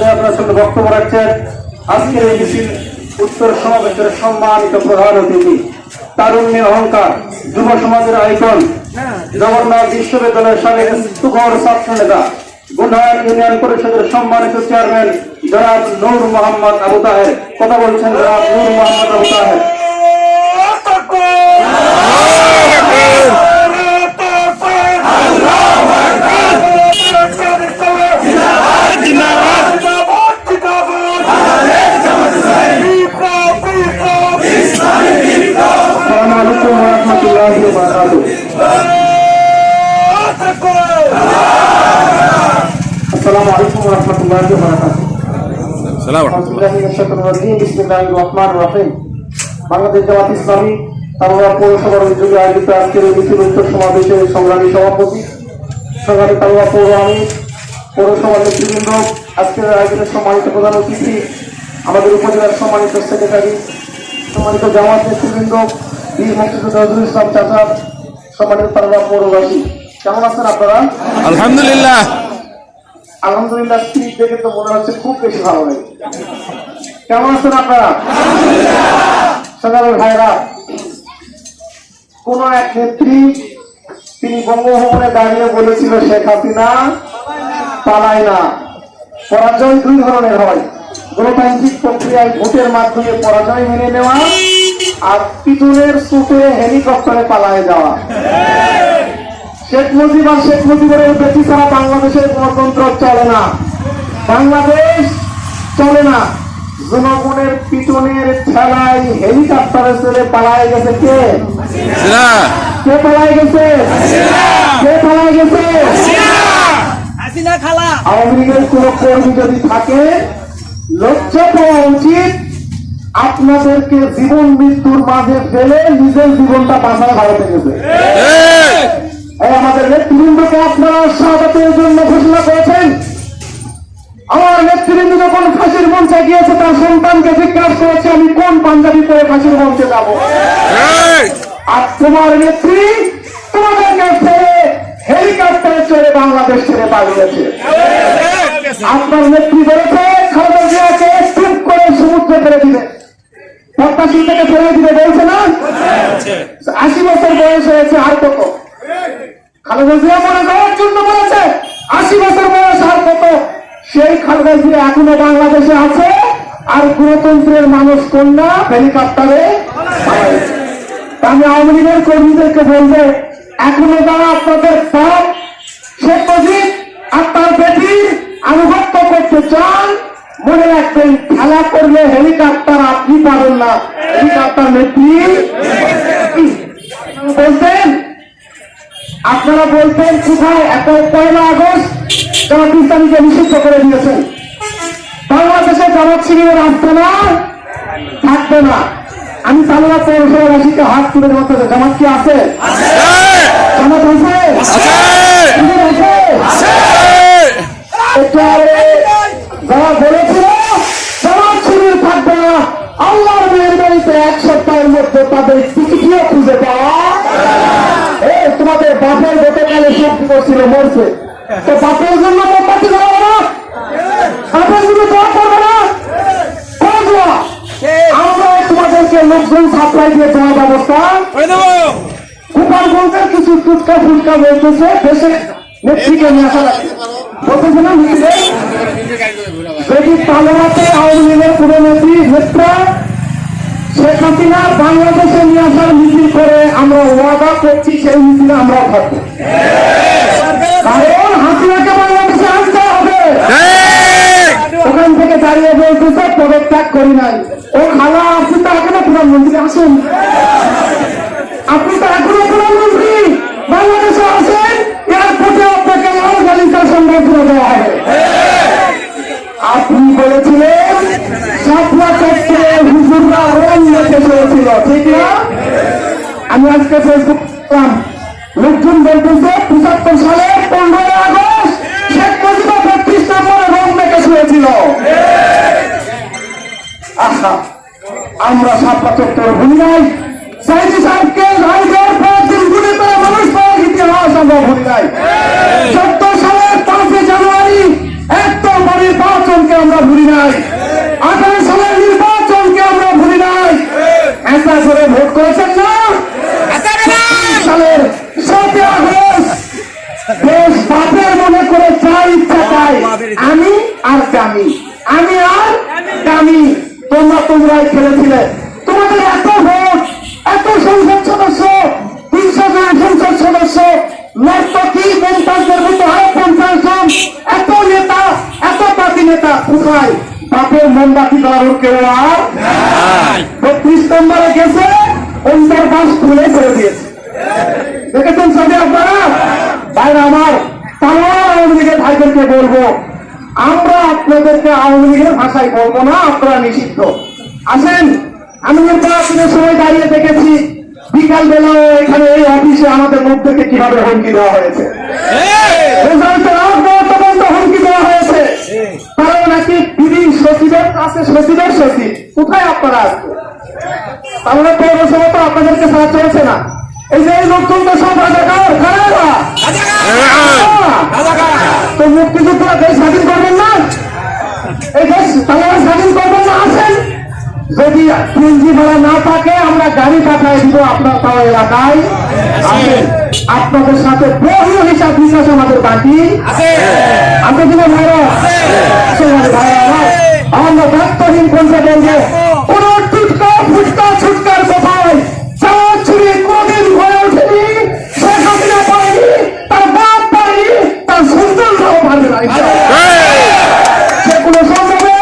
আপনার সামনে বক্তব্য রাখছেন আজকের এই মিছিল উত্তর সমাবেশের সম্মানিত প্রধান অতিথি, তারুণ্যের অহংকার, যুব সমাজের আইকন, জগন্নাথ বিশ্ববিদ্যালয়ের সাবেক তুখর ছাত্র নেতা, গুনহার ইউনিয়ন পরিষদের সম্মানিত চেয়ারম্যান জনাব নূর মোহাম্মদ আবু তাহের। কথা বলছেন জনাব নূর মোহাম্মদ আবু তাহের। আসসালামু আলাইকুম ওয়া রাহমাতুল্লাহি ওয়া বারাকাতুহু। বাংলাদেশ জামাত ইসলামী তালোয়া পৌরসভার উদ্যোগে আয়োজিত আজকের এই মিছিল উত্তর সমাবেশের সংগ্রামী সভাপতি, সংগ্রামী তালোয়া পৌর আমির, পৌরসভার নেতৃবৃন্দ, আজকের আয়োজনের সম্মানিত প্রধান অতিথি, আমাদের উপজেলার সম্মানিত সেক্রেটারি, সম্মানিত জামাত নেতৃবৃন্দ, বীর মুক্তিযোদ্ধা নজরুল ইসলাম চাচা, সম্মানিত তালোয়া পৌরবাসী, কেমন আছেন আপনারা? আলহামদুলিল্লাহ। আলহামদুলিল্লাহ স্পিচ দেখে তো মনে হচ্ছে খুব বেশি ভালো লাগে। কেমন আছেন আপনারা? সংগ্রামী ভাইরা, কোন এক নেত্রী তিনি বঙ্গভবনে দাঁড়িয়ে বলেছিল শেখ হাসিনা পালায় না। পরাজয় দুই ধরনের হয়, গণতান্ত্রিক প্রক্রিয়ায় ভোটের মাধ্যমে পরাজয় মেনে নেওয়া আর পিটুনের চোটে হেলিকপ্টারে পালায় যাওয়া। শেখ মুজিব আর শেখ মুজিবের বেশি ছাড়া বাংলাদেশের গণতন্ত্র চলে না, বাংলাদেশ চলে না। জনগণের পিটনের ঠেলায় হেলিকপ্টারে চলে পালায় গেছে কে? কে পালায় গেছে? কে পালায় গেছে? আওয়ামী লীগের কোন কর্মী যদি থাকে, লজ্জা পাওয়া উচিত। আপনাদেরকে জীবন মৃত্যুর মাঝে ফেলে নিজের জীবনটা বাঁচায় ভারতে গেছে। আমাদের নেতৃবৃন্দকে আপনারা শাহাদাতের জন্য ঘোষণা করেছেন। আমার নেতৃবৃন্দ যখন ফাঁসির মঞ্চে গিয়েছে, তার সন্তানকে জিজ্ঞাসা করেছে আমি কোন পাঞ্জাবি পরে ফাঁসির মঞ্চে যাব। আর তোমার নেত্রী তোমাদেরকে ছেড়ে হেলিকপ্টারে চড়ে বাংলাদেশ ছেড়ে পালিয়েছে। আপনার নেত্রী বলেছে খালেদা জিয়াকে চুপ করে সমুদ্রে ফেলে দিবে, পদ্মাশীল থেকে ফেলে দিবে বলছে না? 80 বছর বয়স হয়েছে, আর কত? খালেদা জিয়া মনে যাওয়ার জন্য বলেছে 80 বছর বয়স, আর কত? সেই খালেদা জিয়া এখনো বাংলাদেশে আছে, আর গণতন্ত্রের মানুষ কন্যা হেলিকপ্টারে। আমি আওয়ামী লীগের কর্মীদেরকে বলবো, এখনো যারা আপনাদের বাপ শেখ মুজিব আর তার বেটির আনুগত্য করতে চান, মনে রাখবেন খেলা করলে হেলিকপ্টার আপনি পাবেন না, হেলিকপ্টার নেত্রী বলতেন। আপনারা বলতেন কোথায়? এত 1 আগস্ট জামাত ইসলামীকে নিষিদ্ধ করে দিয়েছেন। বাংলাদেশে জামাত শিবিরের আস্তানা থাকবে না। আমি তালোয়া পৌরসভাবাসীকে হাত তুলে বলতে চাই, জামাত কি আছে? জামাত আছে? যারা বলেছিল জামাত শিবির থাকবে না, আল্লাহর মেহেরবানিতে 1 সপ্তাহের মধ্যে তাদের টিকিটিও খুঁজে পাওয়া। তোমাদের বাপের গতকালে শক্তি করছিল, মরছে, তো বাপের জন্য মোমবাতি জ্বালাবো না? বাপের জন্য দোয়া করবো না? কোন দোয়া? আমরা তোমাদেরকে লোকজন সাপ্লাই দিয়ে দেওয়ার ব্যবস্থা। গোপালগঞ্জের কিছু টুটকা ফুটকা বলতেছে দেশে নেত্রীকে নিয়ে আসা বলতেছে না, যদি তালোয়াতে আওয়ামী লীগের পুরো নেত্রা শেখ হাসিনা বাংলাদেশে নিয়ে আসার মিছিল করে, আমরা ওয়াদা করছি সেই মিছিলে আমরাও থাকবো। কারণ হাসিনাকে বাংলাদেশে আসতে হবে। ওখান থেকে দাঁড়িয়ে বলতেছে পদত্যাগ করি নাই। ও খালা, আপনি তো এখনো প্রধানমন্ত্রী, আসুন। আপনি তো এখনো প্রধানমন্ত্রী, বাংলাদেশে আসেন, এয়ারপোর্টে আপনাকে লাল গালিচার সম্বর্ধনা দেওয়া হবে। আপনি বলেছিলেন শাপলা চত্বরে হুজুররা অন্য দেশে ছিল, ঠিক না? আমি আজকে ফেসবুক করলাম, লোকজন বলতেছে 75 সালে 15 আগস্ট শেখ মুজিব 32 নম্বরে রং মেখে শুয়েছিল। আহা, আমরা শাপলা চত্বর ভুলি নাই। সাইদি সাহেবকে রাইজের পর দিন গুলি করে মানুষ পাওয়ার ইতিহাস আমরা ভুলি নাই। 14 সালের 5 জানুয়ারি একদম বাড়ির 5 জনকে আমরা আর দামি, আমি আর দামি। তোমরাই খেলেছিলে। তোমাদের এত ভোট, এত সংসদ সদস্য, 300 জন সংসদ সদস্য, নর্তকী মমতাজদের মতো আরো 50 জন, এত নেতা, এত পার্টি নেতা, কোথায় বাপের মোমবাতি দেওয়ার কেউ আর 32 নম্বরে গেছে, অন্তর্বাস খুলে করে দিয়েছে। দেখেছেন সবাই আপনারা? ভাইরা আমার, তারা আওয়ামী লীগের ভাইদেরকে বলবো, আমরা আপনাদেরকে আওয়ামী লীগের ভাষায় বলবো না, আপনারা নিষিদ্ধ। আসেন, আমি নির্বাচনের সময় দাঁড়িয়ে দেখেছি, বিকাল বেলাও এখানে এই অফিসে আমাদের মুখ থেকে কিভাবে হুমকি দেওয়া হয়েছে, রেজাল্টের আগ মুহূর্ত পর্যন্ত হুমকি দেওয়া হয়েছে। তারাও নাকি বিধি সচিবের কাছে সচিবের সচিব, কোথায় আপনারা আসবে? তাহলে পৌরসভা তো আপনাদেরকে সাহায্য চলছে না। এই যে নতুন তো সব রাজাকার, খারাপা তো মুক্তিযোদ্ধারা দেশ স্বাধীন করবেন না, এই দেশ তারা স্বাধীন করবেন না। আসেন, যদি সিএনজি ভাড়া না থাকে আমরা গাড়ি পাঠাই দিব আপনার তাও এলাকায়। আসেন, আপনাদের সাথে বহু হিসাব নিকাশ আমাদের বাকি আছে কিনা ভাইরা? ভাইরা আমরা দায়িত্বহীন কোনটা বলবো, কোন টুটকা ফুটকা ছুটকার কোথায় চার ছুরি কোনদিন হয়ে ওঠেনি, শেখ হাসিনা পারেনি, তার বাপ পারেনি, তার সন্তানরাও পারবে না। যেগুলো সম্ভবে,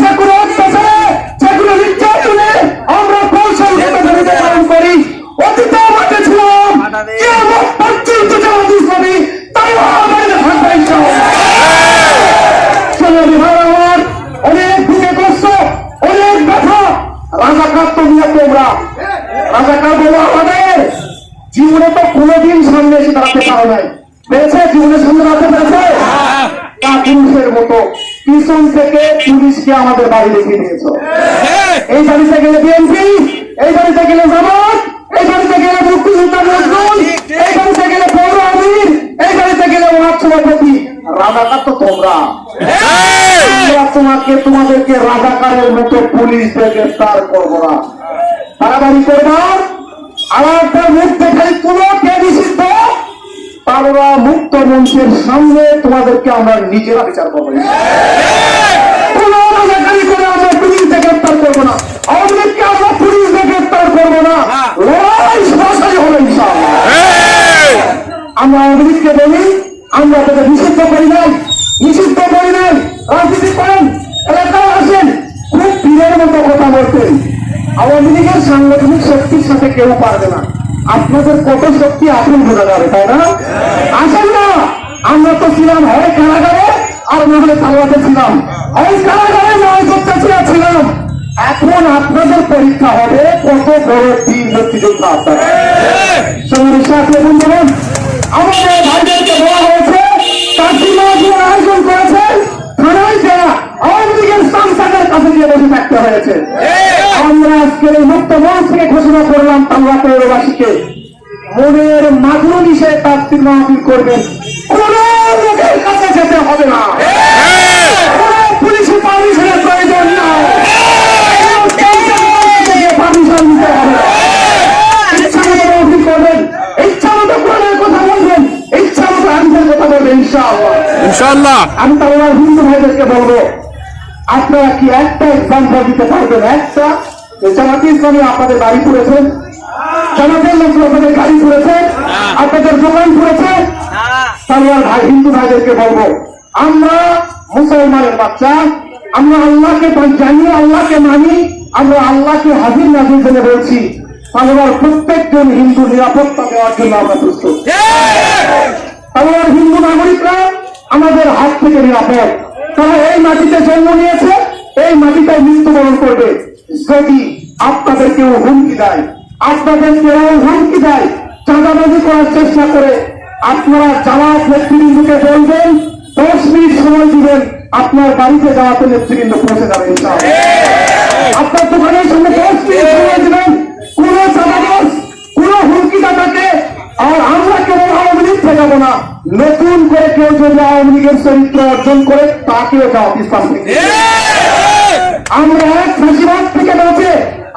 যেগুলো অত্যাচারে, যেগুলো নির্যাতনে আমরা কৌশলগত ভূমিকা পালন করি, অতীতে আমাদের ছিলাম, কিয়ামত পর্যন্ত যারা দুষ্কর্মী তারা আমাদের থাকবে ইনশাআল্লাহ। আমার অনেক ভুগে কষ্ট, অনেক ব্যথা, রাজাকার তো নিয়ে তোমরা রাজাকার বলো আমাদের জীবনে তো কোনোদিন সামনে এসে দাঁড়াতে পারো নাই, পেরেছে? জীবনের সামনে দাঁড়াতে পেরেছে? পুরুষের মতো পিছন থেকে পুলিশকে আমাদের বাড়ি দেখিয়ে দিয়েছ। এই বাড়িতে গেলে বিএনপি, এই বাড়িতে গেলে জামাত, এই বাড়িতে গেলে মুক্তিযোদ্ধা নজরুল, এই বাড়িতে গেলে পৌর আমির, এই বাড়িতে গেলে ওনার সভাপতি। রাজাকার তো তোমরা। তোমাদেরকে রাজাকারের মতো পুলিশদের গ্রেফতার করবো না, তাড়াতাড়ি করবা। আমার মুখ দেখাই কোনো কে নিষিদ্ধ, তারা মুক্ত মঞ্চের সামনে তোমাদেরকে আমরা নিজেরা বিচার করবো। কোন রাজাকারি করে আমরা পুলিশকে গ্রেফতার করবো না, আওয়ামী লীগকে আমরা পুলিশকে গ্রেফতার করবো না, লড়াই সরাসরি হলো ইনশাআল্লাহ। আমরা আওয়ামী লীগকে বলি, আমরা তাদের নিষিদ্ধ করি নাই, নিষিদ্ধ করি নাই। রাজনীতি করেন, এলাকায় আসেন, খুব পীরের মতো কথা বলতেন। আওয়ামী লীগের সাংগঠনিক শক্তির সাথে কেউ পারবে না। আপনাদের কত শক্তি আপনি বোঝা যাবে, তাই না? আসেন না, আমরা তো ছিলাম হয় কারাগারে আর না হলে তালুয়াতে ছিলাম, হয় কারাগারে নয় যোদ্ধা ছিলাম। এখন আপনাদের পরীক্ষা হবে কত বড় বীর মুক্তিযোদ্ধা আপনারা। বন্ধুগণ, আমাদের ভাইদেরকে বলা হয়েছে আয়োজন করেছেন, থানায় যারা আওয়ামী লীগের সাংসদের কাছে গিয়ে বসে থাকতে হয়েছে। আমরা আজকে এই মুক্ত মঞ্চ থেকে ঘোষণা করলাম তালুয়া পৌরবাসীকে, মনের মাধুর হিসেবে প্রার্থী মাহফিল করবেন, কোন লোকের কাছে যেতে হবে না, কোন পুলিশি পারমিশনের প্রয়োজন নাই, পারমিশন দিতে হবে না। ইচ্ছা মতো মাহফিল করবেন, ইচ্ছা মতো কোরআনের কথা বলবেন, ইচ্ছা মতো হাদিসের কথা বলবেন ইনশাআল্লাহ। আমি তালুয়ার হিন্দু ভাইদেরকে বলবো, আপনারা কি একটা এক্সাম্পল দিতে পারবেন? একটা জামাতে ইসলামী আপনাদের বাড়ি পুড়েছেন, জামাতের লোক আপনাদের গাড়ি পুড়েছে, আপনাদের দোকান পুড়েছে। তালুয়ার ভাই হিন্দু ভাইদেরকে বলবো, আমরা মুসলমানের বাচ্চা, আমরা আল্লাহকে জানি, আল্লাহকে মানি, আমরা আল্লাহকে হাজির নাজির জন্য বলছি, তালুয়ার প্রত্যেকজন হিন্দু নিরাপত্তা দেওয়ার জন্য আমরা প্রস্তুত। তালুয়ার হিন্দু নাগরিকরা আমাদের হাত থেকে নিরাপদ। তারা এই মাটিতে জন্ম নিয়েছে, এই মাটিটায় মৃত্যুবরণ করবে। যদি আপনাদের কেউ হুমকি দেয়, আপনাদের কেউ হুমকি দেয়, চাঁদাবাজি করার চেষ্টা করে, আপনারা জামাত নেতৃবৃন্দকে বলবেন, 10 মিনিট সময় দিবেন, আপনার বাড়িতে জামাতের নেতৃবৃন্দ পৌঁছে যাবে ইনশাআল্লাহ। আপনার দোকানের সামনে 10 মিনিট সময় দিবেন, কোন চাঁদাবাজ, কোন হুমকিদাতাকে আর আমরা কেবল আওয়ামী লীগ ঠেকাবো না, নতুন করে কেউ যদি আওয়ামী লীগের চরিত্র অর্জন করে তাকেও জামাত ইসলাম থেকে আমরা এক ফাঁসিবাদ থেকে বাঁচে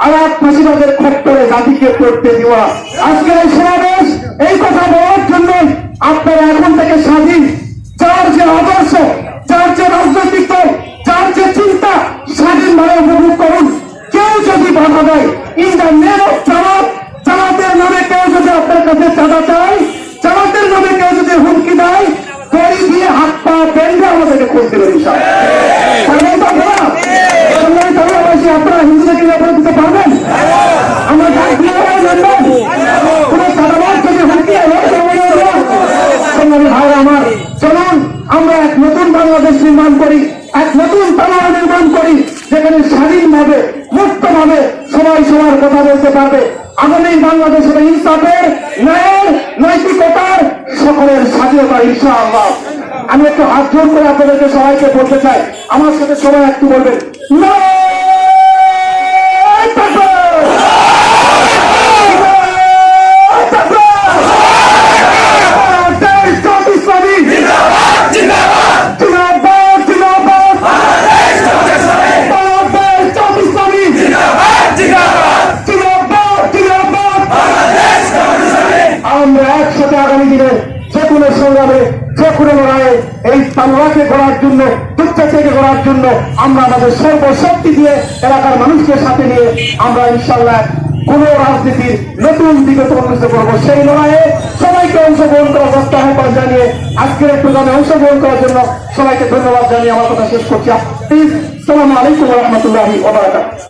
আর এক ফাঁসিবাদের খপ্পরে জাতিকে করতে দেওয়া। আজকের এই সমাবেশ এই কথা বলার জন্য আপনারা এখন থেকে স্বাধীন, যার যে আদর্শ, যার যে রাজনৈতিক দল, বাধা দেয়। ইন দ্য নেম অফ জামাত, জামাতের নামে কেউ যদি আপনার কাছে চাঁদা চায়, জামাতের নামে কেউ যদি হুমকি দেয়, দড়ি দিয়ে হাত পা বেঁধে আমাদেরকে খুঁজতে পারি। আপনারা হিন্দুদেরকে ব্যাপারে দিতে পারবেন? আমরা ভাই আমার, চলুন আমরা এক নতুন বাংলাদেশ নির্মাণ করি, এক নতুন বাংলা নির্মাণ করি, যেখানে স্বাধীনভাবে মুক্তভাবে সবাই সবার কথা বলতে পারবে। আগামী বাংলাদেশ হবে ইনসাফের, ন্যায়ের, নৈতিকতার, সকলের স্বাধীনতা ইনশাআল্লাহ। আমি একটু হাত জোর করে আপনাদেরকে সবাইকে বলতে চাই, আমার সাথে সবাই একটু বলবেন আগামী দিনে যে কোনো সংগ্রামে, যে কোনো লড়াইয়ে এই বাংলাকে গড়ার জন্য, দুঃখকে গড়ার জন্য আমরা আমাদের সর্বশক্তি দিয়ে এলাকার মানুষকে সাথে নিয়ে আমরা ইনশাআল্লাহ কোন রাজনীতির নতুন দিকে উন্নত করবো। সেই লড়াইয়ে সবাইকে অংশগ্রহণ করার প্রস্তাব আহ্বান জানিয়ে আজকের এই প্রোগ্রামে অংশগ্রহণ করার জন্য সবাইকে ধন্যবাদ জানিয়ে আমার কথা শেষ করছি। আসসালামু আলাইকুম ওয়া রাহমাতুল্লাহি ওয়া বারাকাতুহু।